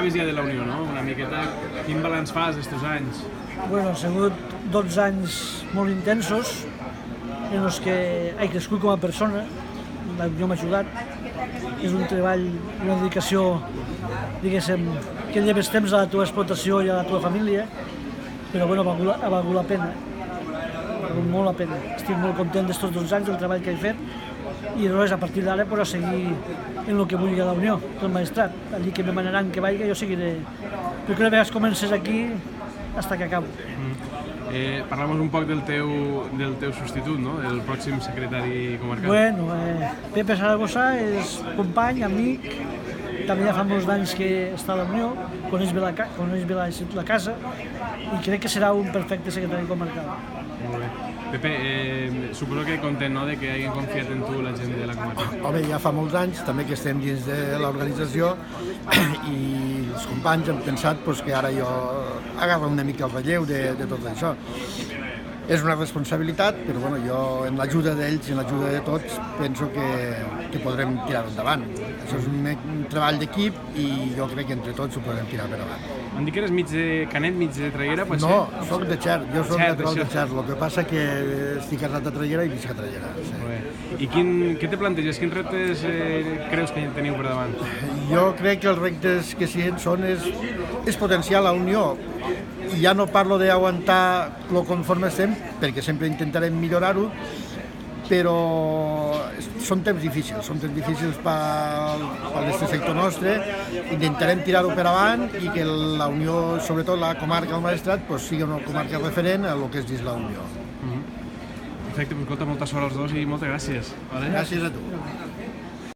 parlaves ja de la Unió, no? Una miqueta, quin balanç fas d'estos anys? Bueno, han sigut 12 anys molt intensos en els que he crescut com a persona, la Unió m'ha ajudat, és un treball, una dedicació, diguéssim, que lleves temps a la teva explotació i a la teva família, però bueno, ha valgut la pena, ha valgut molt la pena. Estic molt content d'estos 12 anys del treball que he fet i res, a partir d'ara pues, a seguir en el que vulgui a la Unió, del Maestrat. Allí que me manaran que vagi, jo seguiré. Però que una vegada comences aquí, hasta que acabo. Parlem un poc del teu substitut, no? El pròxim secretari comarcal. Bueno, Pepe Saragossa és company, amic, també ja fa molts anys que està a la Unió, coneix bé la casa i crec que serà un perfecte secretari comarcal. Molt bé. Pepe, suposo que content, no?, de que hagin confiat en tu la gent de la comarca. Home, ja fa molts anys també que estem dins de l'organització i els companys han pensat que ara jo agarro una mica el relleu de tot això. És una responsabilitat, però bueno, jo amb l'ajuda d'ells i amb l'ajuda de tots penso que podrem tirar endavant. Això és un treball d'equip i jo crec que entre tots ho podrem tirar per davant. Em dic que eres mig de Canet, mig de Traiguera, pot ser? No, soc de Xert, jo soc natural de Xert, el que passa que estic casat a Traiguera i visc a Traiguera. I què te planteges? Quins reptes creus que teniu per davant? Jo crec que els reptes que són és potenciar la Unió. I ja no parlo d'aguantar lo conforme estem, perquè sempre intentarem millorar-ho, però són temps difícils per aquest sector nostre. Intentarem tirar-ho per avant i que la Unió, sobretot la comarca del Maestrat, sigui una comarca referent a lo que és dins la Unió. Perfecte, escolta, molta sort als dos i moltes gràcies. Gràcies a tu.